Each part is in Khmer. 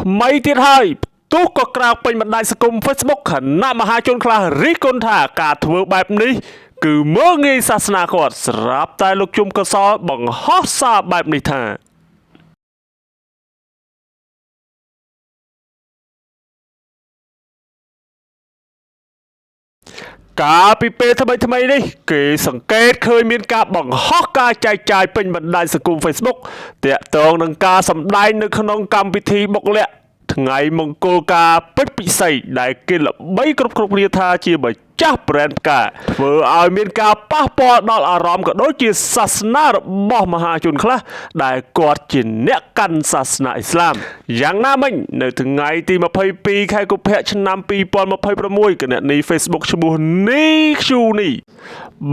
ថ្មីទៀតហើយទូក៏ក្រៅពេញបណ្ដាញសង្គម Facebook ខណៈមហាជនខ្លះរិះគន់ថាការធ្វើបែបនេះគឺមើលងាយសាសនាគាត់ស្រាប់តែលោកជុំកសលបង្ហោះសារបែបនេះថាកាលពីពេលថ្មីនេះគេសង្កេតឃើញមានការបង្ហោះការចែកចាយពេញបណ្ដាញសង្គម Facebook ទាក់ទងនឹងការសម្ដែងនៅក្នុងកម្មវិធីបុកល័ក្ខថ្ងៃមង្គលការពេជ្រពិសីដែលគេល្បីគ្រប់គ្នាថាជាម្ចាស់ brand ផ្កាធ្វើឲ្យមានការប៉ះពាល់ដល់អារម្មណ៍ក៏ដូចជាសាសនារបស់មហាជនខ្លះដែលគាត់ជាអ្នកកាន់សាសនាអ៊ីស្លាមយ៉ាងណាមិញនៅថ្ងៃទី22ខែកុម្ភៈឆ្នាំ2026គណនី Facebook ឈ្មោះនីខ្ជូនី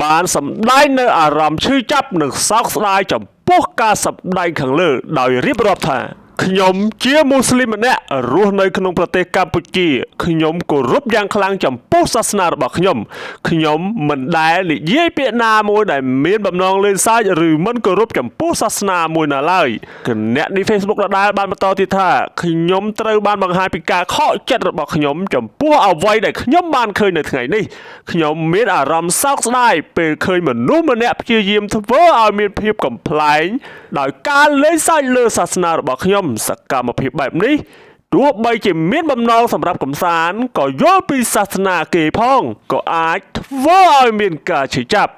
បានសម្ដែងនៅអារម្មណ៍ឈឺចាប់និងសោកស្ដាយចំពោះការសម្ដែងខាងលើដោយរៀបរាប់ថាខ្ញុំជាមូស្លីមម្នាក់រស់នៅក្នុងប្រទេសកម្ពុជាខ្ញុំគោរពយ៉ាងខ្លាំងចំពោះសាសនារបស់ខ្ញុំមិនដែលនិយាយពាក្យណាមួយដែលមានបំណងលេងសើចឬមិនគោរពចំពោះសាសនាមួយណាឡើយគណនី Facebook ដដែលបានបន្តទៀតថាខ្ញុំត្រូវបានបង្ហាញពីការខកចិត្តរបស់ខ្ញុំចំពោះអ្វីដែលខ្ញុំបានឃើញនៅថ្ងៃនេះខ្ញុំមានអារម្មណ៍សោកស្ដាយពេលឃើញមនុស្សម្នាក់ព្យាយាមធ្វើឲ្យមានភាពកំប្លែងដោយការលេងសើចលើសាសនារបស់ខ្ញុំសកម្មភាពបែបនេះទោះបីជាមានបំណងសម្រាប់កំសាន្តក៏យល់ពីសាសនាគេផងក៏អាចធ្វើឲ្យមានការឈឺចាប់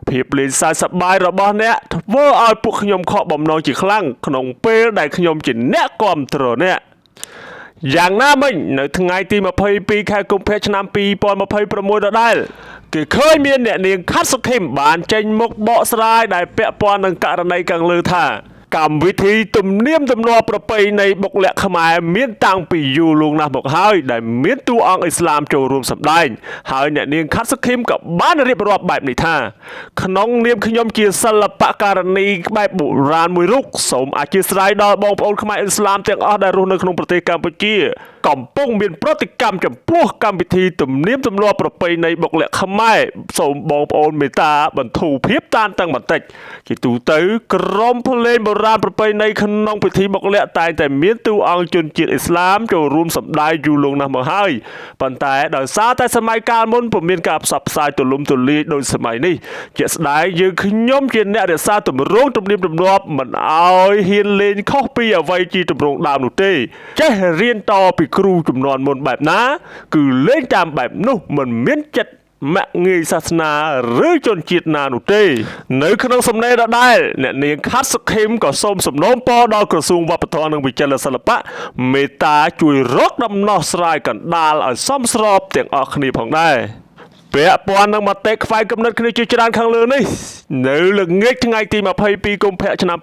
ភាពលេងសើចសប្បាយរបស់អ្នកធ្វើឲ្យពួកខ្ញុំខកបំណងជាខ្លាំងក្នុងពេលដែលខ្ញុំជាអ្នកគាំទ្រអ្នកយ៉ាងណាមិញនៅថ្ងៃទី22ខែកុម្ភៈឆ្នាំ2026ដដែលគេឃើញមានអ្នកនាងខាត់សុខឹមបានចេញមុខបកស្រាយដែលពាក់ព័ន្ធនឹងករណីខាងលើថាកម្មវិធីទំនៀមទម្លាប់ប្រពៃណីបុកល័ក្ខខ្មែរមានតាំងពីយូរលង់ណាស់មកហើយដែលមានតួអង្គអ៊ីស្លាមចូលរួមសម្ដែងហើយអ្នកនាងខាត់សុខឹមក៏បានរៀបរាប់បែបនេះថាក្នុងនាមខ្ញុំជាសិល្បករនីបែបបុរាណមួយរូបសូមអធិស្ឋានដល់បងប្អូនខ្មែរអ៊ីស្លាមទាំងអស់ដែលរស់នៅក្នុងប្រទេសកម្ពុជាកំពុងមានប្រតិកម្មចំពោះកម្មវិធីទំនៀមទម្លាប់ប្រពៃណីបុកល័ក្ខខ្មែរសូមបងប្អូនមេត្តាបន្ធូរភាពតានតឹងបន្តិចជាទូទៅក្រុមភ្លេងបុរាណប្រពៃណីក្នុងពិធីបុកល័ក្ខតែងតែមានតួអង្គជនជាតិអ៊ីស្លាមចូលរួមសម្ដែងយូរលង់ណាស់មកហើយប៉ុន្តែដោយសារតែសម័យកាលមុនពុំមានការផ្សព្វផ្សាយទូលំទូលាយដូចសម័យនេះជាក់ស្ដែងយើងខ្ញុំជាអ្នករក្សាទម្រង់ទំនៀមទម្លាប់មិនឲ្យហ៊ានលេងខុសពីអ្វីជាទម្រង់ដើមនោះទេចេះរៀនតពីគ្រូជំនាន់មុនបែបណាគឺលេងតាមបែបនោះមិនមានចិត្តមាក់ងាយសាសនាឬជនជាតិណានោះទេនៅក្នុងសំណេរដដែលអ្នកនាងខាត់សុខឹមក៏សូមសំណូមពរដល់ក្រសួងវប្បធម៌និងវិចិត្រសិល្បៈមេត្តាជួយរកដំណោះស្រាយកណ្ដាលឲ្យសមស្របទាំងអស់គ្នាផងដែរពាក់ព័ន្ធនឹងមតិខ្វែងគំនិតគ្នាជាច្រើនខាងលើនេះនៅល្ងាចថ្ងៃទី22កុម្ភៈឆ្នាំ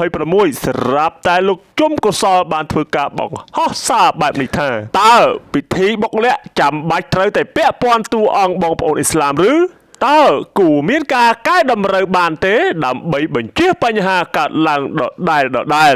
2026ស្រាប់តែលោកជុំកុសលបានធ្វើការបង្ហោះសារបែបនេះថាតើពិធីបុកល័ក្ខចាំបាច់ត្រូវតែពាក់ព័ន្ធតួអង្គបងប្អូនអ៊ីស្លាមឬតើគួរមានការកែតម្រូវបានទេដើម្បីបញ្ជៀសបញ្ហាកើតឡើងដដែល